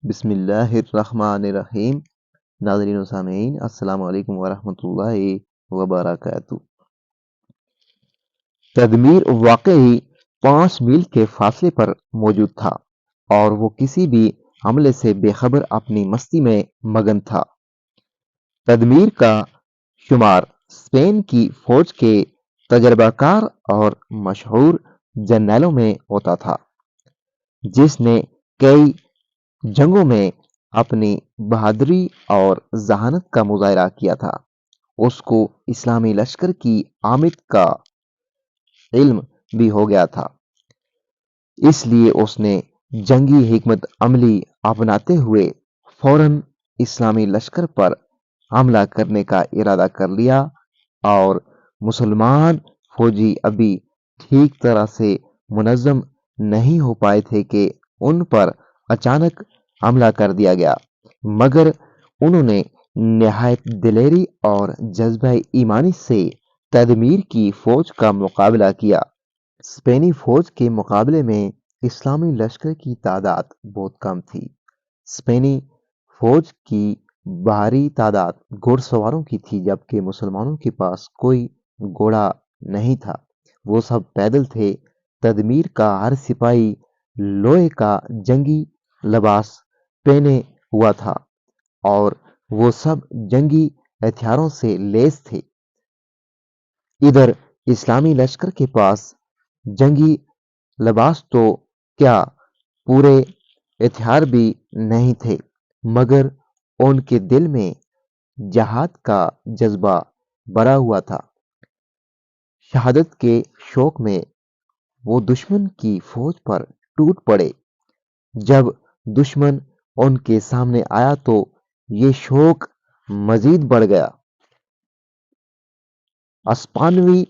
بسم اللہ الرحمن الرحیم۔ ناظرین و سامعین، السلام علیکم ورحمۃ اللہ وبرکاتہ۔ تدمیر واقعی 5 میل کے فاصلے پر موجود تھا اور وہ کسی بھی حملے سے بے خبر اپنی مستی میں مگن تھا۔ تدمیر کا شمار اسپین کی فوج کے تجربہ کار اور مشہور جرنیلوں میں ہوتا تھا، جس نے کئی جنگوں میں اپنی بہادری اور ذہانت کا مظاہرہ کیا تھا۔ اس کو اسلامی لشکر کی آمد کا علم بھی ہو گیا تھا، اس لیے اس نے جنگی حکمت عملی اپناتے ہوئے فوراً اسلامی لشکر پر حملہ کرنے کا ارادہ کر لیا، اور مسلمان فوجی ابھی ٹھیک طرح سے منظم نہیں ہو پائے تھے کہ ان پر اچانک حملہ کر دیا گیا، مگر انہوں نے نہایت دلیری اور جذبہ ایمانی سے تدمیر کی فوج کا مقابلہ کیا۔ اسپینی فوج کے مقابلے میں اسلامی لشکر کی تعداد بہت کم تھی۔ اسپینی فوج کی بھاری تعداد گھوڑ سواروں کی تھی، جبکہ مسلمانوں کے پاس کوئی گھوڑا نہیں تھا، وہ سب پیدل تھے۔ تدمیر کا ہر سپاہی لوہے کا جنگی لباس پہنے ہوا تھا اور وہ سب جنگی ہتھیاروں سے لیس تھے۔ ادھر اسلامی لشکر کے پاس جنگی لباس تو کیا، پورے ہتھیار بھی نہیں تھے، مگر ان کے دل میں جہاد کا جذبہ بھرا ہوا تھا۔ شہادت کے شوق میں وہ دشمن کی فوج پر ٹوٹ پڑے۔ جب دشمن ان کے سامنے آیا تو یہ شوق مزید بڑھ گیا۔ اسپانوی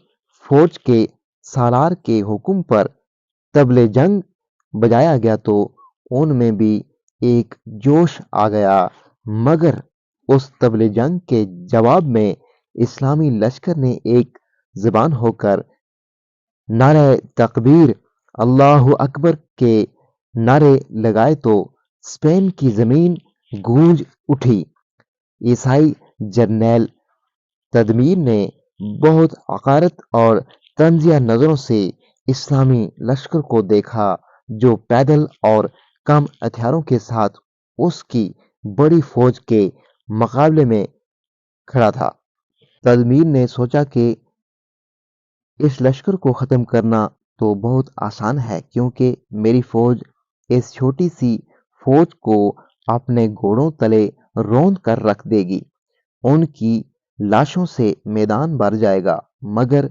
فوج کے سالار کے حکم پر طبلِ جنگ بجایا گیا تو ان میں بھی ایک جوش آ گیا، مگر اس طبلِ جنگ کے جواب میں اسلامی لشکر نے ایک زبان ہو کر نعرہ تکبیر، اللہ اکبر کے نعرے لگائے تو اسپین کی زمین گونج اٹھی۔ عیسائی جرنیل تدمیر نے بہت حقارت اور طنزیہ نظروں سے اسلامی لشکر کو دیکھا، جو پیدل اور کم ہتھیاروں کے ساتھ اس کی بڑی فوج کے مقابلے میں کھڑا تھا۔ تدمیر نے سوچا کہ اس لشکر کو ختم کرنا تو بہت آسان ہے، کیونکہ میری فوج اس چھوٹی سی فوج کو اپنے گھوڑوں تلے روند کر رکھ دے گی، ان کی لاشوں سے میدان بھر جائے گا۔ مگر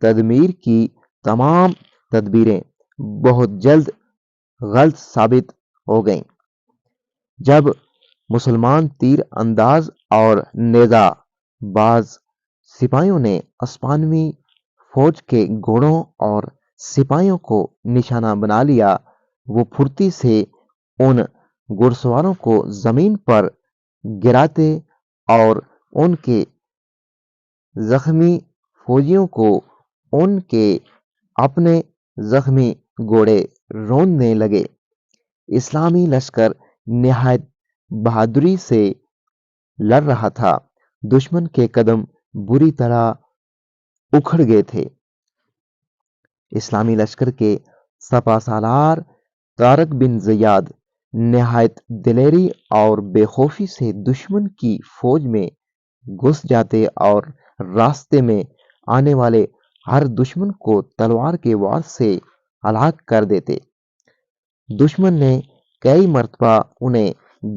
تدمیر کی تمام تدبیریں بہت جلد غلط ثابت ہو گئیں۔ جب مسلمان تیر انداز اور نیزہ باز سپاہیوں نے اسپانوی فوج کے گھوڑوں اور سپاہیوں کو نشانہ بنا لیا، وہ پھرتی سے ان گھڑ سواروں کو زمین پر گراتے اور ان کے زخمی فوجیوں کو ان کے اپنے زخمی گھوڑے روندنے لگے۔ اسلامی لشکر نہایت بہادری سے لڑ رہا تھا، دشمن کے قدم بری طرح اکھڑ گئے تھے۔ اسلامی لشکر کے سپہ سالار طارق بن زیاد نہایت دلیری اور بے خوفی سے دشمن کی فوج میں گھس جاتے اور راستے میں آنے والے ہر دشمن کو تلوار کے وار سے ہلاک کر دیتے۔ دشمن نے کئی مرتبہ انہیں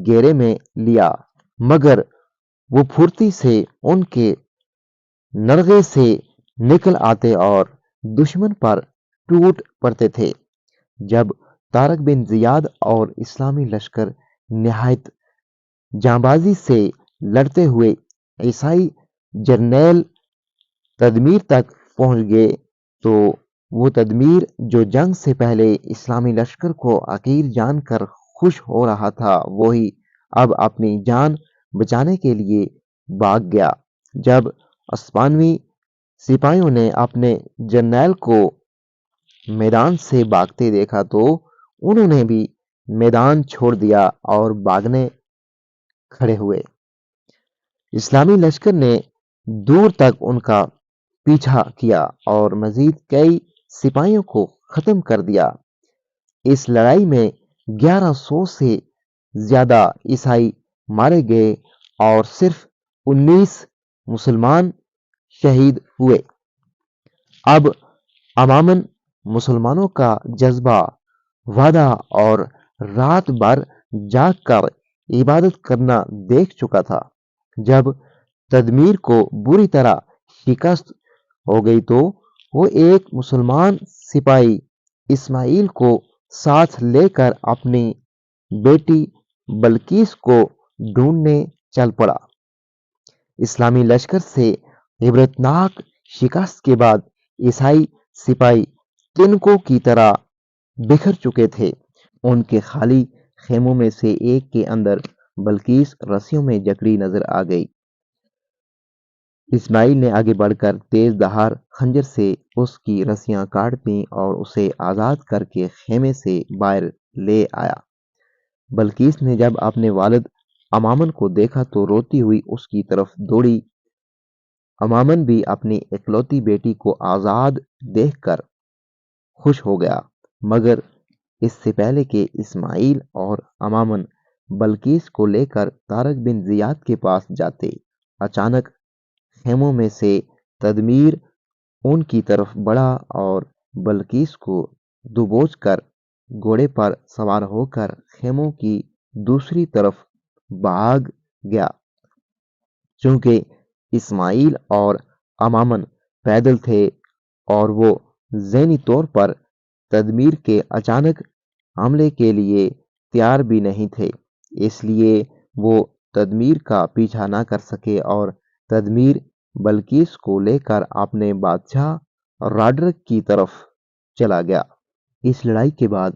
گھیرے میں لیا، مگر وہ پھرتی سے ان کے نرغے سے نکل آتے اور دشمن پر ٹوٹ پڑتے تھے۔ جب طارق بن زیاد اور اسلامی لشکر نہایت جانبازی سے لڑتے ہوئے عیسائی جرنیل تدمیر تک پہنچ گئے تو وہ تدمیر جو جنگ سے پہلے اسلامی لشکر کو حقیر جان کر خوش ہو رہا تھا، وہی اب اپنی جان بچانے کے لیے بھاگ گیا۔ جب اسپانوی سپاہیوں نے اپنے جرنیل کو میدان سے بھاگتے دیکھا تو انہوں نے بھی میدان چھوڑ دیا اور بھاگنے کھڑے ہوئے۔ اسلامی لشکر نے دور تک ان کا پیچھا کیا اور مزید کئی سپاہیوں کو ختم کر دیا۔ اس لڑائی میں 1100 سے زیادہ عیسائی مارے گئے اور صرف 19 مسلمان شہید ہوئے۔ اب عموماً مسلمانوں کا جذبہ وعدہ اور رات بھر جاگ کر عبادت کرنا دیکھ چکا تھا۔ جب تدمیر کو بری طرح شکست ہو گئی تو وہ ایک مسلمان سپاہی اسماعیل کو ساتھ لے کر اپنی بیٹی بلقیس کو ڈھونڈنے چل پڑا۔ اسلامی لشکر سے عبرتناک شکست کے بعد عیسائی سپاہی تنکوں کی طرح بکھر چکے تھے۔ ان کے خالی خیموں میں سے ایک کے اندر بلقیس رسیوں میں جکڑی نظر آ گئی۔ اسماعیل نے آگے بڑھ کر تیز دھار خنجر سے اس کی رسیاں کاٹ دیں اور اسے آزاد کر کے خیمے سے باہر لے آیا۔ بلقیس نے جب اپنے والد امامن کو دیکھا تو روتی ہوئی اس کی طرف دوڑی۔ امامن بھی اپنی اکلوتی بیٹی کو آزاد دیکھ کر خوش ہو گیا، مگر اس سے پہلے کہ اسماعیل اور امامن بلقیس کو لے کر طارق بن زیاد کے پاس جاتے، اچانک خیموں میں سے تدمیر ان کی طرف بڑھا اور بلقیس کو دبوچ کر گھوڑے پر سوار ہو کر خیموں کی دوسری طرف بھاگ گیا۔ چونکہ اسماعیل اور امامن پیدل تھے اور وہ ذہنی طور پر تدمیر کے اچانک حملے کے لیے تیار بھی نہیں تھے، اس لیے وہ تدمیر کا پیچھا نہ کر سکے اور تدمیر بلقیس کو لے کر اپنے بادشاہ راڈرک کی طرف چلا گیا۔ اس لڑائی کے بعد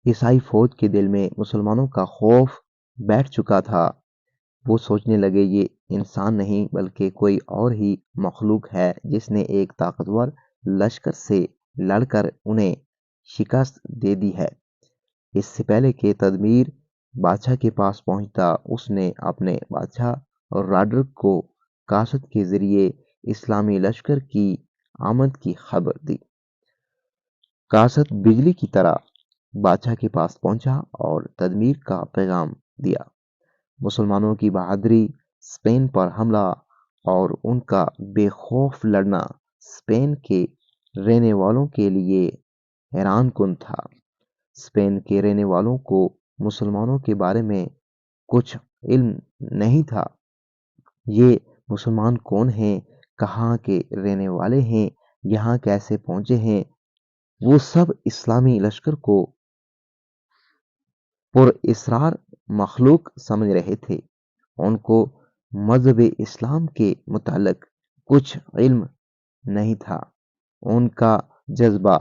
عیسائی فوج کے دل میں مسلمانوں کا خوف بیٹھ چکا تھا۔ وہ سوچنے لگے یہ انسان نہیں بلکہ کوئی اور ہی مخلوق ہے جس نے ایک طاقتور لشکر سے لڑ کر انہیں شکست دے دی ہے۔ اس سے پہلے کہ تدمیر بادشاہ کے پاس پہنچتا، اس نے اپنے بادشاہ راڈرک کو قاصد کے ذریعے اسلامی لشکر کی آمد کی خبر دی۔ قاصد بجلی کی طرح بادشاہ کے پاس پہنچا اور تدمیر کا پیغام دیا۔ مسلمانوں کی بہادری، اسپین پر حملہ اور ان کا بے خوف لڑنا اسپین کے رہنے والوں کے لیے حیران کن تھا۔ اسپین کے رہنے والوں کو مسلمانوں کے بارے میں کچھ علم نہیں تھا۔ یہ مسلمان کون ہیں، کہاں کے رہنے والے ہیں، یہاں کیسے پہنچے ہیں؟ وہ سب اسلامی لشکر کو پر اسرار مخلوق سمجھ رہے تھے۔ ان کو مذہب اسلام کے متعلق کچھ علم نہیں تھا۔ ان کا جذبہ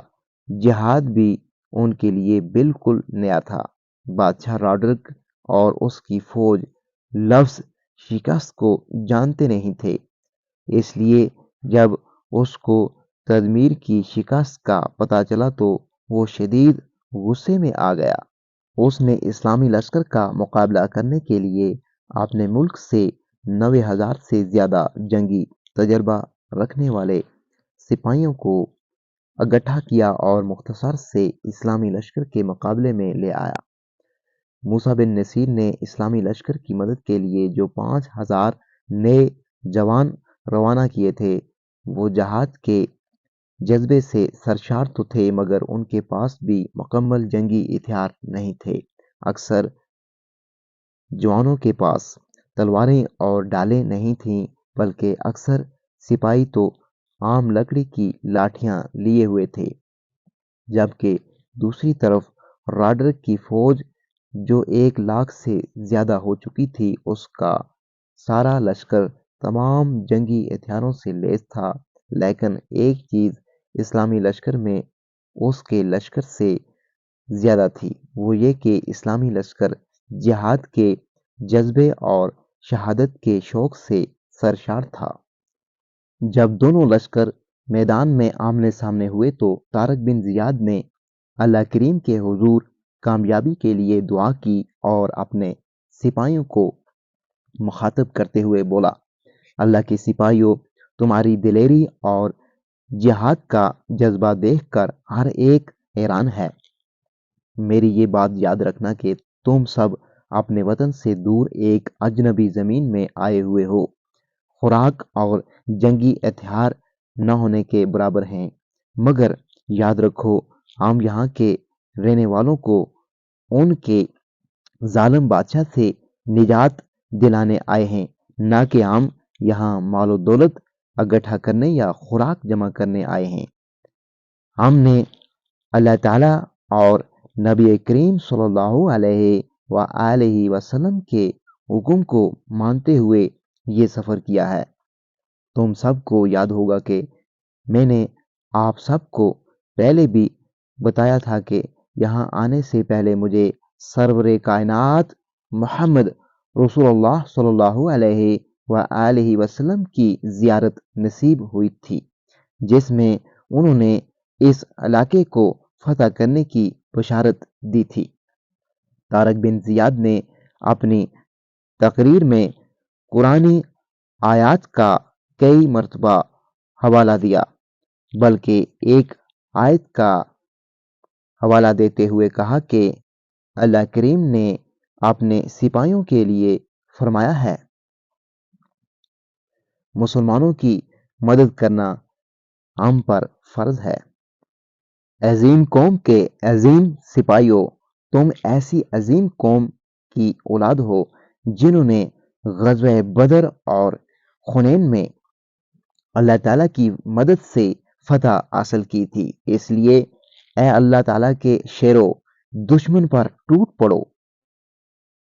جہاد بھی ان کے لیے بالکل نیا تھا۔ بادشاہ راڈرک اور اس کی فوج لفظ شکست کو جانتے نہیں تھے، اس لیے جب اس کو تدمیر کی شکست کا پتہ چلا تو وہ شدید غصے میں آ گیا۔ اس نے اسلامی لشکر کا مقابلہ کرنے کے لیے اپنے ملک سے 90,000 سے زیادہ جنگی تجربہ رکھنے والے سپاہیوں کو اکٹھا کیا اور مختصر سے اسلامی لشکر کے مقابلے میں لے آیا۔ موسیٰ بن نصیر نے اسلامی لشکر کی مدد کے لیے جو 5,000 نئے جوان روانہ کیے تھے، وہ جہاد کے جذبے سے سرشار تو تھے مگر ان کے پاس بھی مکمل جنگی ہتھیار نہیں تھے۔ اکثر جوانوں کے پاس تلواریں اور ڈالیں نہیں تھیں، بلکہ اکثر سپاہی تو عام لکڑی کی لاٹھیاں لیے ہوئے تھے، جبکہ دوسری طرف راڈرک کی فوج جو 1,00,000 سے زیادہ ہو چکی تھی، اس کا سارا لشکر تمام جنگی ہتھیاروں سے لیس تھا۔ لیکن ایک چیز اسلامی لشکر میں اس کے لشکر سے زیادہ تھی، وہ یہ کہ اسلامی لشکر جہاد کے جذبے اور شہادت کے شوق سے سرشار تھا۔ جب دونوں لشکر میدان میں آمنے سامنے ہوئے تو طارق بن زیاد نے اللہ کریم کے حضور کامیابی کے لیے دعا کی اور اپنے سپاہیوں کو مخاطب کرتے ہوئے بولا، اللہ کے سپاہیوں، تمہاری دلیری اور جہاد کا جذبہ دیکھ کر ہر ایک حیران ہے۔ میری یہ بات یاد رکھنا کہ تم سب اپنے وطن سے دور ایک اجنبی زمین میں آئے ہوئے ہو، خوراک اور جنگی ہتھیار نہ ہونے کے برابر ہیں، مگر یاد رکھو ہم یہاں کے رہنے والوں کو ان کے ظالم بادشاہ سے نجات دلانے آئے ہیں، نہ کہ ہم یہاں مال و دولت اکٹھا کرنے یا خوراک جمع کرنے آئے ہیں۔ ہم نے اللہ تعالیٰ اور نبی کریم صلی اللہ علیہ وآلہ وسلم کے حکم کو مانتے ہوئے یہ سفر کیا ہے۔ تم سب کو یاد ہوگا کہ میں نے آپ سب کو پہلے بھی بتایا تھا کہ یہاں آنے سے پہلے مجھے سرور کائنات محمد رسول اللہ صلی اللہ علیہ وآلہ وسلم کی زیارت نصیب ہوئی تھی، جس میں انہوں نے اس علاقے کو فتح کرنے کی بشارت دی تھی۔ طارق بن زیاد نے اپنی تقریر میں قرآنی آیات کا کئی مرتبہ حوالہ دیا، بلکہ ایک آیت کا حوالہ دیتے ہوئے کہا کہ اللہ کریم نے اپنے سپاہیوں کے لیے فرمایا ہے، مسلمانوں کی مدد کرنا ہم پر فرض ہے۔ عظیم قوم کے عظیم سپاہیوں، تم ایسی عظیم قوم کی اولاد ہو جنہوں نے غزوہ بدر اور حنین میں اللہ تعالیٰ کی مدد سے فتح حاصل کی تھی، اس لیے اے اللہ تعالیٰ کے شیرو، دشمن پر ٹوٹ پڑو،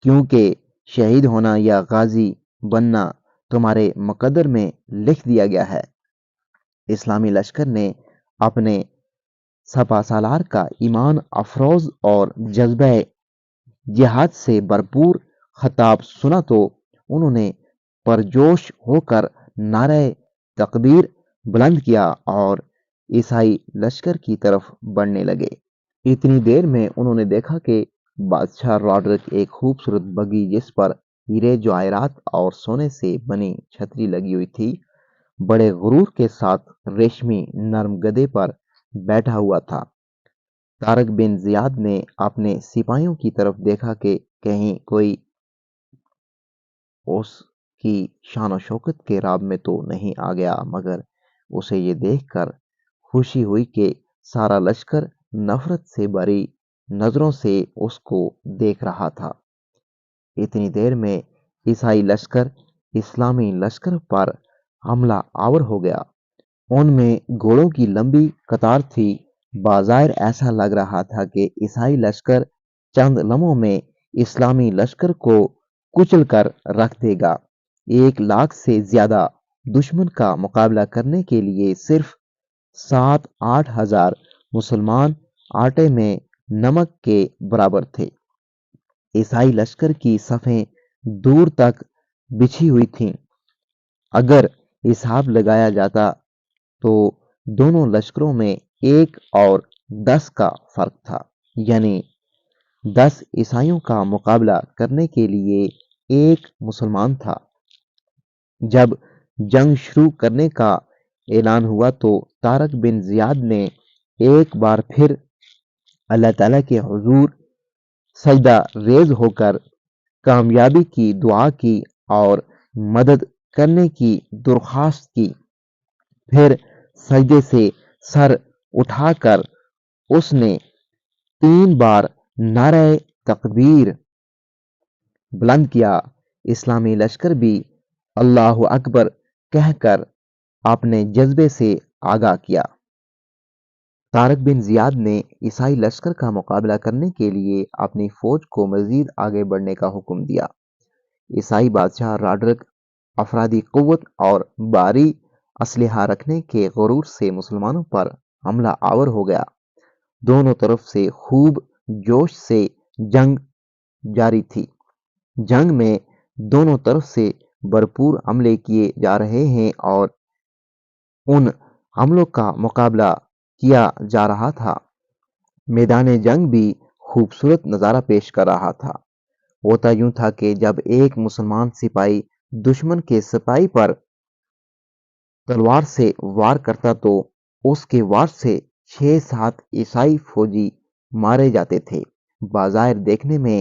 کیونکہ شہید ہونا یا غازی بننا تمہارے مقدر میں لکھ دیا گیا ہے۔ اسلامی لشکر نے اپنے سپہ سالار کا ایمان افروز اور جذبہ جہاد سے بھرپور خطاب سنا تو انہوں نے پرجوش ہو کر نعرہ تکبیر بلند کیا اور عیسائی لشکر کی طرف بڑھنے لگے۔ اتنی دیر میں انہوں نے دیکھا کہ بادشاہ راڈرک ایک خوبصورت بگھی جس پر ہیرے جواہرات اور سونے سے بنی چھتری لگی ہوئی تھی، بڑے غرور کے ساتھ ریشمی نرم گدھے پر بیٹھا ہوا تھا۔ طارق بن زیاد نے اپنے سپاہیوں کی طرف دیکھا کہ کہیں کوئی اس کی شان و شوکت کے راب میں تو نہیں آ گیا، مگر اسے یہ دیکھ کر خوشی ہوئی کہ سارا لشکر نفرت سے بھری نظروں سے اس کو دیکھ رہا تھا۔ اتنی دیر میں عیسائی لشکر اسلامی لشکر پر حملہ آور ہو گیا۔ ان میں گھوڑوں کی لمبی قطار تھی۔ بظاہر ایسا لگ رہا تھا کہ عیسائی لشکر چند لمحوں میں اسلامی لشکر کو کچل کر رکھ دے گا۔ 1,00,000 سے زیادہ دشمن کا مقابلہ کرنے کے لیے صرف 7-8 ہزار مسلمان آٹے میں نمک کے برابر تھے۔ عیسائی لشکر کی صفیں دور تک بچھی ہوئی تھیں۔ اگر حساب لگایا جاتا تو دونوں لشکروں میں 1 اور 10 کا فرق تھا، یعنی 10 عیسائیوں کا مقابلہ کرنے کے لیے 1 مسلمان تھا۔ جب جنگ شروع کرنے کا اعلان ہوا تو طارق بن زیاد نے ایک بار پھر اللہ تعالیٰ کے حضور سجدہ ریز ہو کر کامیابی کی دعا کی اور مدد کرنے کی درخواست کی۔ پھر سجدے سے سر اٹھا کر اس نے 3 بار نعرہ تکبیر بلند کیا۔ اسلامی لشکر بھی اللہ اکبر کہہ کر اپنے جذبے سے آگاہ کیا۔ طارق بن زیاد نے عیسائی لشکر کا مقابلہ کرنے کے لیے اپنی فوج کو مزید آگے بڑھنے کا حکم دیا۔ عیسائی بادشاہ راڈرک افرادی قوت اور بھاری اسلحہ رکھنے کے غرور سے مسلمانوں پر حملہ آور ہو گیا۔ دونوں طرف سے خوب جوش سے جنگ جاری تھی۔ جنگ میں دونوں طرف سے بھرپور حملے کیے جا رہے ہیں اور ان حملوں کا مقابلہ کیا جا رہا تھا۔ میدان جنگ بھی خوبصورت نظارہ پیش کر رہا تھا۔ ہوتا یوں تھا کہ جب ایک مسلمان سپاہی دشمن کے سپاہی پر تلوار سے وار کرتا تو اس کے وار سے 6-7 عیسائی فوجی مارے جاتے تھے۔ بظاہر دیکھنے میں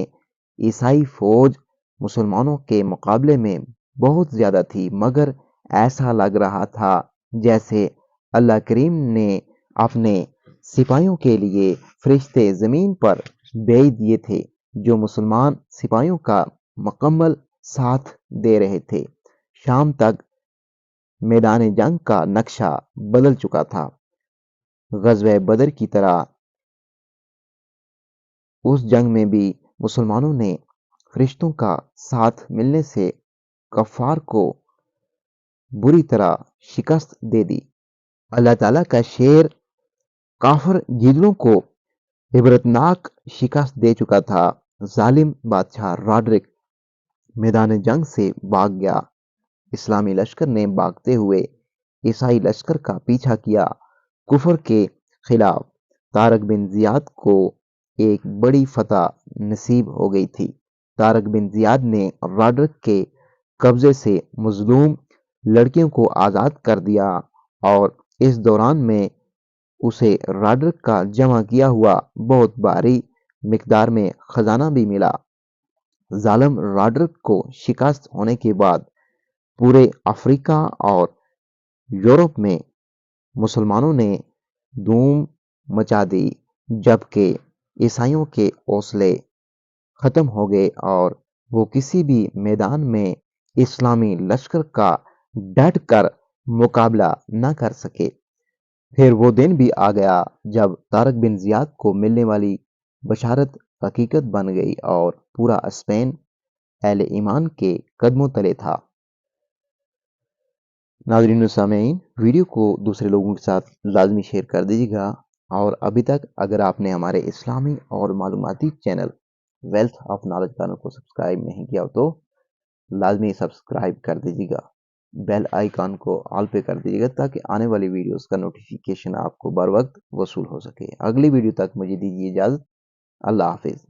عیسائی فوج مسلمانوں کے مقابلے میں بہت زیادہ تھی، مگر ایسا لگ رہا تھا جیسے اللہ کریم نے اپنے سپاہیوں کے لیے فرشتے زمین پر بھیج دیے تھے جو مسلمان سپاہیوں کا مکمل ساتھ دے رہے تھے۔ شام تک میدان جنگ کا نقشہ بدل چکا تھا۔ غزوہ بدر کی طرح اس جنگ میں بھی مسلمانوں نے فرشتوں کا ساتھ ملنے سے کفار کو بری طرح شکست دے دی۔ اللہ تعالیٰ کا شیر کافر گیدڑوں کو عبرتناک شکست دے چکا تھا۔ ظالم بادشاہ راڈرک میدان جنگ سے بھاگ گیا۔ اسلامی لشکر نے بھاگتے ہوئے عیسائی لشکر کا پیچھا کیا۔ کفر کے خلاف طارق بن زیاد کو ایک بڑی فتح نصیب ہو گئی تھی۔ طارق بن زیاد نے راڈرک کے قبضے سے مظلوم لڑکیوں کو آزاد کر دیا اور اس دوران میں اسے راڈرک کا جمع کیا ہوا بہت بھاری مقدار میں خزانہ بھی ملا۔ ظالم راڈرک کو شکست ہونے کے بعد پورے افریقہ اور یورپ میں مسلمانوں نے دھوم مچا دی، جبکہ عیسائیوں کے حوصلے ختم ہو گئے اور وہ کسی بھی میدان میں اسلامی لشکر کا ڈٹ کر مقابلہ نہ کر سکے۔ پھر وہ دن بھی آ گیا جب طارق بن زیاد کو ملنے والی بشارت حقیقت بن گئی اور پورا اسپین اہل ایمان کے قدموں تلے تھا۔ ناظرین و سامعین، ویڈیو کو دوسرے لوگوں کے ساتھ لازمی شیئر کر دیجیے گا، اور ابھی تک اگر آپ نے ہمارے اسلامی اور معلوماتی channel wealth of knowledge channel کو سبسکرائب نہیں کیا تو لازمی سبسکرائب کر دیجیے گا، بیل آئیکن کو آل پہ کر دیجیے گا تاکہ آنے والی ویڈیوز کا نوٹیفیکیشن آپ کو بر وقت وصول ہو سکے۔ اگلی ویڈیو تک مجھے دیجیے اجازت۔ اللہ حافظ۔